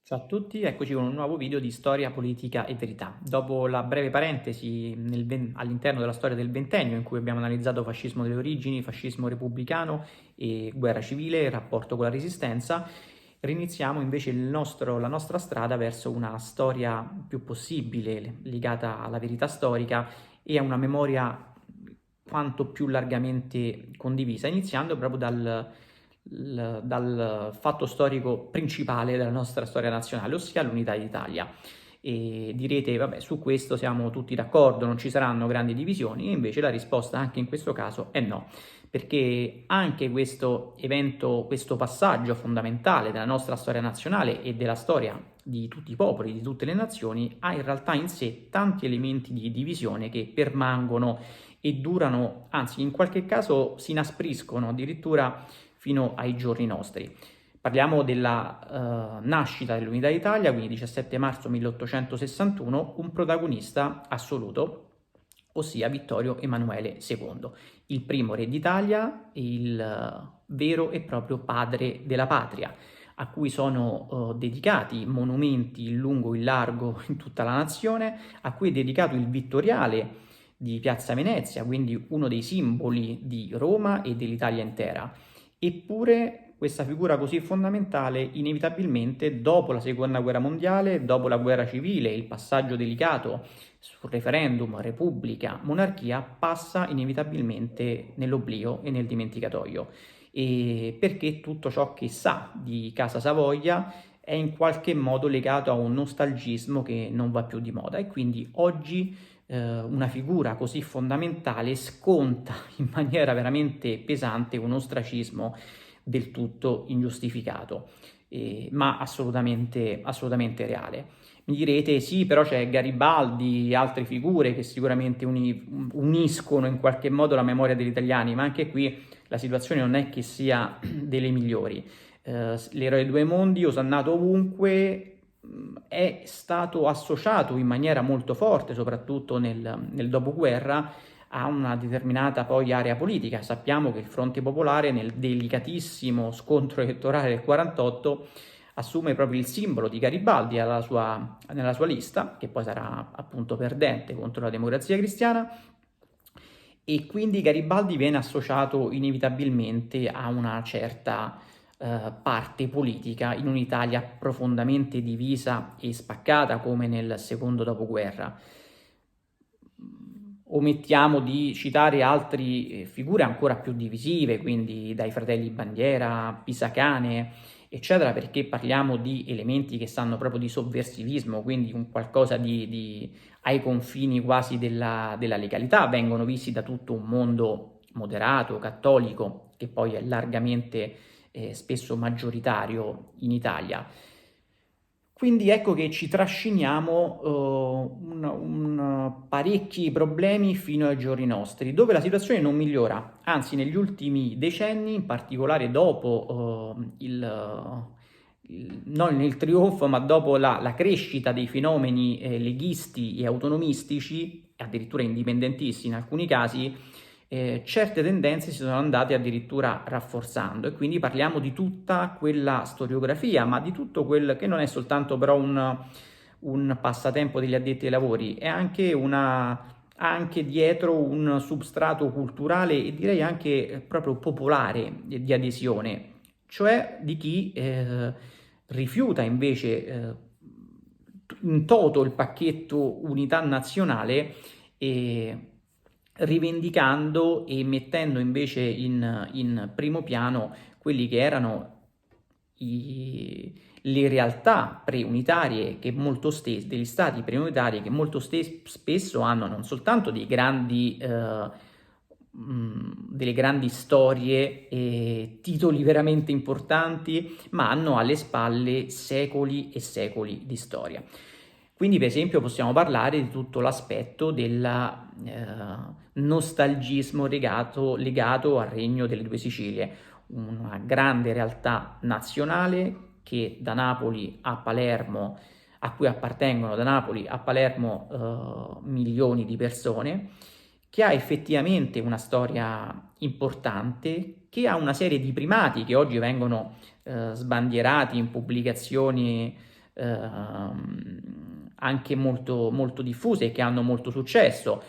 Ciao a tutti, eccoci con un nuovo video di storia, politica e verità. Dopo la breve parentesi all'interno della storia del ventennio, in cui abbiamo analizzato fascismo delle origini, fascismo repubblicano e guerra civile, il rapporto con la resistenza, riniziamo invece la nostra strada verso una storia più possibile, legata alla verità storica e a una memoria quanto più largamente condivisa, iniziando proprio dal fatto storico principale della nostra storia nazionale, ossia l'unità d'Italia. E direte, vabbè, su questo siamo tutti d'accordo, non ci saranno grandi divisioni, e invece la risposta anche in questo caso è no, perché anche questo evento, questo passaggio fondamentale della nostra storia nazionale e della storia di tutti i popoli, di tutte le nazioni, ha in realtà in sé tanti elementi di divisione che permangono e durano, anzi in qualche caso si inaspriscono addirittura fino ai giorni nostri. Parliamo della nascita dell'Unità d'Italia, quindi 17 marzo 1861, un protagonista assoluto, ossia Vittorio Emanuele II, il primo re d'Italia, il vero e proprio padre della patria, a cui sono dedicati monumenti in lungo e in largo in tutta la nazione, a cui è dedicato il Vittoriale di Piazza Venezia, quindi uno dei simboli di Roma e dell'Italia intera. Eppure questa figura così fondamentale, inevitabilmente, dopo la Seconda Guerra Mondiale, dopo la guerra civile, il passaggio delicato sul referendum, repubblica, monarchia, passa inevitabilmente nell'oblio e nel dimenticatoio. E perché tutto ciò che sa di Casa Savoia è in qualche modo legato a un nostalgismo che non va più di moda, e quindi oggi una figura così fondamentale sconta in maniera veramente pesante un ostracismo del tutto ingiustificato, ma assolutamente reale. Mi direte, sì, però c'è Garibaldi, altre figure che sicuramente uniscono in qualche modo la memoria degli italiani, ma anche qui la situazione non è che sia delle migliori. L'eroe dei due mondi, osannato ovunque, è stato associato in maniera molto forte, soprattutto nel dopoguerra, a una determinata poi area politica. Sappiamo che il Fronte Popolare nel delicatissimo scontro elettorale del 48 assume proprio il simbolo di Garibaldi nella sua lista, che poi sarà appunto perdente contro la Democrazia Cristiana, e quindi Garibaldi viene associato inevitabilmente a una certa parte politica in un'Italia profondamente divisa e spaccata come nel secondo dopoguerra. Omettiamo di citare altre figure ancora più divisive, quindi dai fratelli Bandiera, Pisacane, eccetera, perché parliamo di elementi che sanno proprio di sovversivismo, quindi un qualcosa ai confini quasi della legalità, vengono visti da tutto un mondo moderato, cattolico, che poi è largamente spesso maggioritario in Italia. Quindi ecco che ci trasciniamo parecchi problemi fino ai giorni nostri, dove la situazione non migliora, anzi negli ultimi decenni, in particolare dopo non il trionfo, ma dopo la crescita dei fenomeni leghisti e autonomistici, addirittura indipendentisti in alcuni casi, certe tendenze si sono andate addirittura rafforzando, e quindi parliamo di tutta quella storiografia, ma di tutto quel che non è soltanto però un passatempo degli addetti ai lavori, è anche anche dietro un substrato culturale e direi anche proprio popolare di adesione, cioè di chi rifiuta invece in toto il pacchetto unità nazionale, e rivendicando e mettendo invece in primo piano quelli che erano le realtà preunitarie che degli stati preunitari che spesso hanno non soltanto delle grandi storie e titoli veramente importanti, ma hanno alle spalle secoli e secoli di storia. Quindi, per esempio, possiamo parlare di tutto l'aspetto del nostalgismo legato al Regno delle Due Sicilie, una grande realtà nazionale che da Napoli a Palermo, a cui appartengono da Napoli a Palermo milioni di persone, che ha effettivamente una storia importante, che ha una serie di primati che oggi vengono sbandierati in pubblicazioni anche molto, molto diffuse e che hanno molto successo.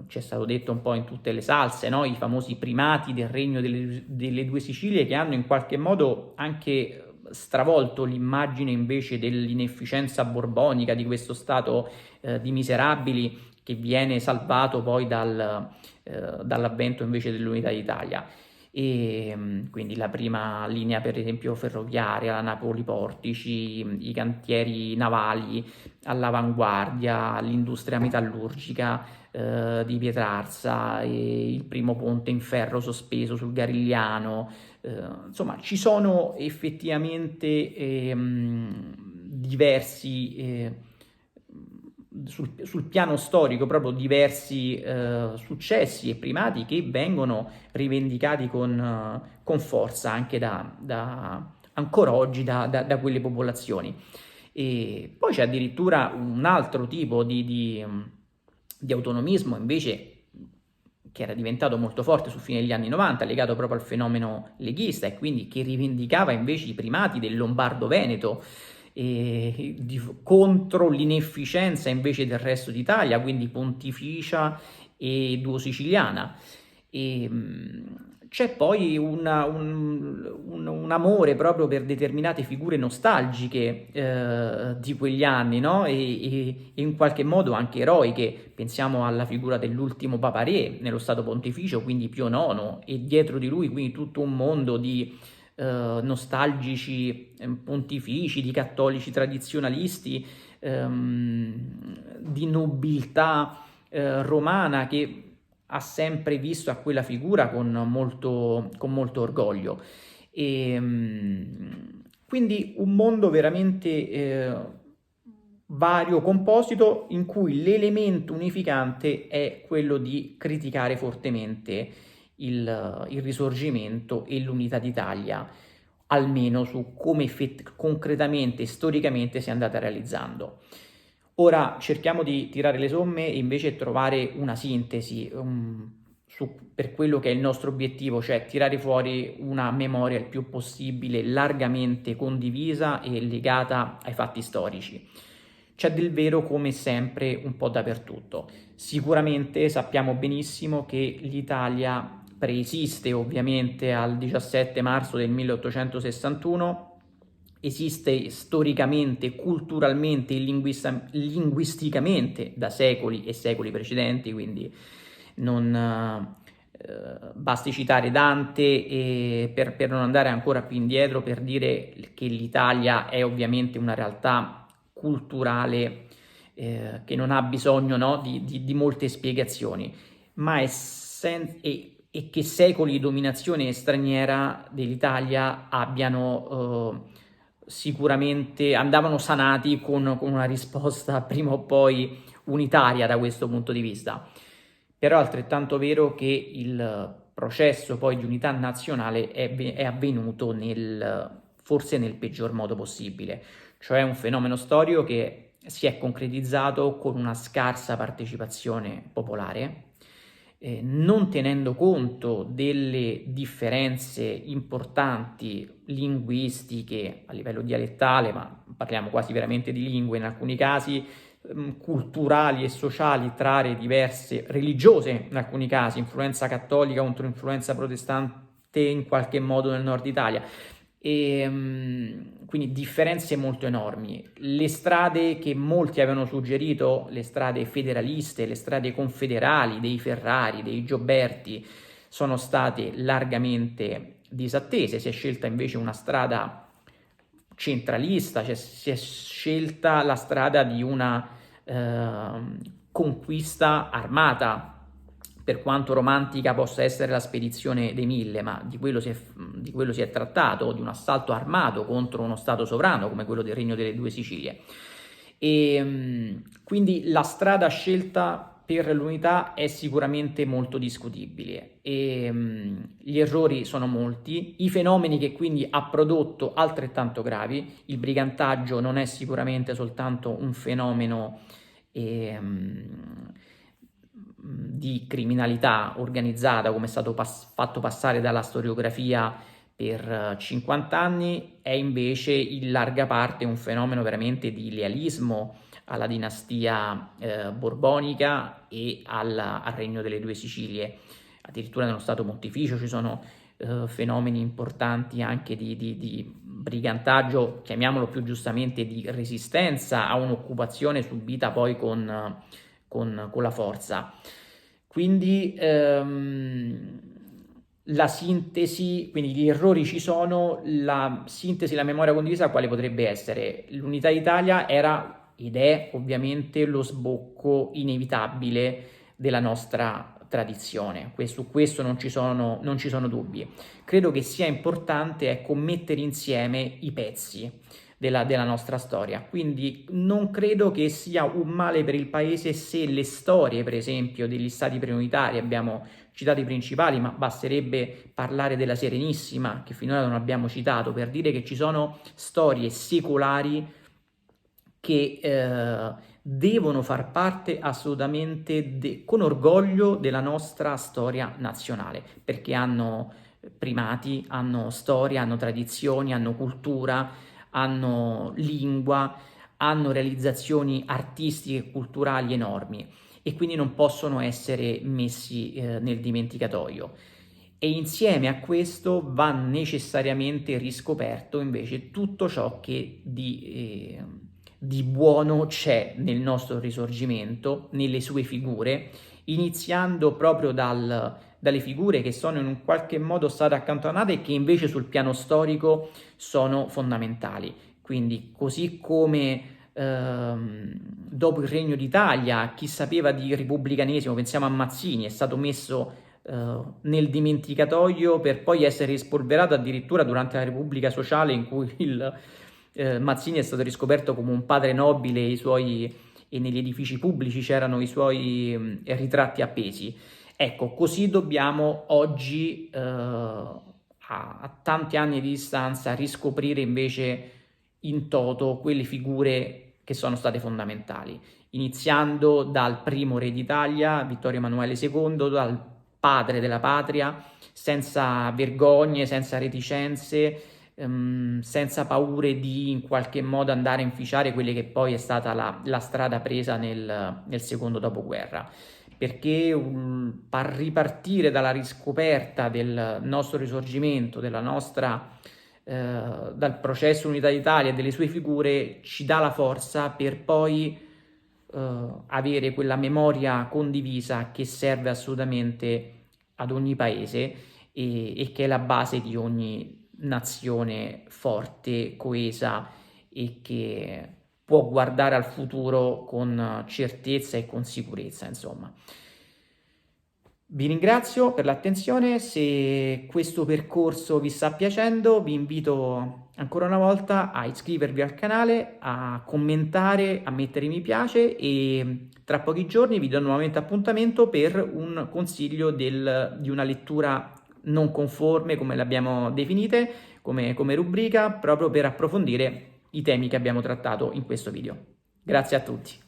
C'è stato detto un po' in tutte le salse, no? I famosi primati del regno delle due Sicilie, che hanno in qualche modo anche stravolto l'immagine invece dell'inefficienza borbonica di questo stato di miserabili che viene salvato poi dall'avvento invece dell'Unità d'Italia. E quindi la prima linea, per esempio, ferroviaria, la Napoli-Portici, i cantieri navali all'avanguardia, l'industria metallurgica di Pietrarsa, e il primo ponte in ferro sospeso sul Garigliano. Insomma, ci sono effettivamente diversi, sul piano storico, proprio diversi successi e primati che vengono rivendicati con forza anche ancora oggi da quelle popolazioni. E poi c'è addirittura un altro tipo di autonomismo invece che era diventato molto forte sul fine degli anni 90, legato proprio al fenomeno leghista, e quindi che rivendicava invece i primati del Lombardo-Veneto contro l'inefficienza invece del resto d'Italia, quindi Pontificia e Duo Siciliana. E, c'è poi un amore proprio per determinate figure nostalgiche di quegli anni, no? E in qualche modo anche eroiche. Pensiamo alla figura dell'ultimo Papa Re nello Stato Pontificio, quindi Pio IX, e dietro di lui quindi tutto un mondo di nostalgici pontifici, di cattolici tradizionalisti, di nobiltà romana che ha sempre visto a quella figura con molto orgoglio. E, quindi un mondo veramente vario, composito, in cui l'elemento unificante è quello di criticare fortemente il Risorgimento e l'Unità d'Italia, almeno su come concretamente e storicamente si è andata realizzando. Ora cerchiamo di tirare le somme e invece trovare una sintesi per quello che è il nostro obiettivo, cioè tirare fuori una memoria il più possibile largamente condivisa e legata ai fatti storici. C'è del vero come sempre un po' dappertutto. Sicuramente sappiamo benissimo che l'Italia preesiste ovviamente al 17 marzo del 1861, esiste storicamente, culturalmente e linguisticamente da secoli e secoli precedenti, quindi non basti citare Dante per non andare ancora più indietro, per dire che l'Italia è ovviamente una realtà culturale che non ha bisogno, no, di molte spiegazioni, ma e che secoli di dominazione straniera dell'Italia abbiano sicuramente andavano sanati con una risposta prima o poi unitaria da questo punto di vista. Però è altrettanto vero che il processo poi di unità nazionale è avvenuto forse nel peggior modo possibile, cioè un fenomeno storico che si è concretizzato con una scarsa partecipazione popolare, non tenendo conto delle differenze importanti linguistiche a livello dialettale, ma parliamo quasi veramente di lingue in alcuni casi, culturali e sociali tra aree diverse, religiose in alcuni casi, influenza cattolica contro influenza protestante in qualche modo nel nord Italia. Quindi differenze molto enormi. Le strade che molti avevano suggerito, le strade federaliste, le strade confederali dei Ferrari, dei Gioberti, sono state largamente disattese. Si è scelta invece una strada centralista, cioè si è scelta la strada di una conquista armata, per quanto romantica possa essere la spedizione dei Mille, ma di quello si è trattato, di un assalto armato contro uno stato sovrano come quello del Regno delle Due Sicilie. E quindi la strada scelta per l'unità è sicuramente molto discutibile e gli errori sono molti, i fenomeni che quindi ha prodotto altrettanto gravi. Il brigantaggio non è sicuramente soltanto un fenomeno di criminalità organizzata, come è stato fatto passare dalla storiografia per 50 anni è invece in larga parte un fenomeno veramente di lealismo alla dinastia borbonica e al Regno delle Due Sicilie. Addirittura nello Stato Pontificio ci sono fenomeni importanti anche di brigantaggio, chiamiamolo più giustamente di resistenza a un'occupazione subita poi con la forza. Quindi la sintesi, quindi gli errori ci sono, la sintesi, la memoria condivisa quale potrebbe essere? L'Unità d'Italia era ed è ovviamente lo sbocco inevitabile della nostra tradizione, su questo non ci sono dubbi. Credo che sia importante, ecco, mettere insieme i pezzi della nostra storia, quindi non credo che sia un male per il paese se le storie, per esempio, degli stati preunitari, abbiamo citato i principali, ma basterebbe parlare della Serenissima, che finora non abbiamo citato, per dire che ci sono storie secolari che devono far parte assolutamente con orgoglio della nostra storia nazionale, perché hanno primati, hanno storia, hanno tradizioni, hanno cultura, hanno lingua, hanno realizzazioni artistiche e culturali enormi e quindi non possono essere messi nel dimenticatoio. E insieme a questo va necessariamente riscoperto invece tutto ciò che di buono c'è nel nostro risorgimento, nelle sue figure, iniziando proprio dalle figure che sono in un qualche modo state accantonate e che invece sul piano storico sono fondamentali. Quindi così come dopo il Regno d'Italia chi sapeva di repubblicanesimo, pensiamo a Mazzini, è stato messo nel dimenticatoio per poi essere rispolverato addirittura durante la Repubblica Sociale in cui Mazzini è stato riscoperto come un padre nobile e negli edifici pubblici c'erano i suoi ritratti appesi. Ecco, così dobbiamo oggi, a tanti anni di distanza, riscoprire invece in toto quelle figure che sono state fondamentali, iniziando dal primo re d'Italia, Vittorio Emanuele II, dal padre della patria, senza vergogne, senza reticenze, senza paure di in qualche modo andare a inficiare quella che poi è stata la strada presa nel secondo dopoguerra. Perché ripartire dalla riscoperta del nostro risorgimento, dal processo Unità d'Italia e delle sue figure ci dà la forza per poi avere quella memoria condivisa che serve assolutamente ad ogni paese e che è la base di ogni nazione forte, coesa e che può guardare al futuro con certezza e con sicurezza, insomma. Vi ringrazio per l'attenzione, se questo percorso vi sta piacendo vi invito ancora una volta a iscrivervi al canale, a commentare, a mettere mi piace e tra pochi giorni vi do nuovamente appuntamento per un consiglio di una lettura non conforme, come l'abbiamo definite, come rubrica, proprio per approfondire i temi che abbiamo trattato in questo video. Grazie a tutti.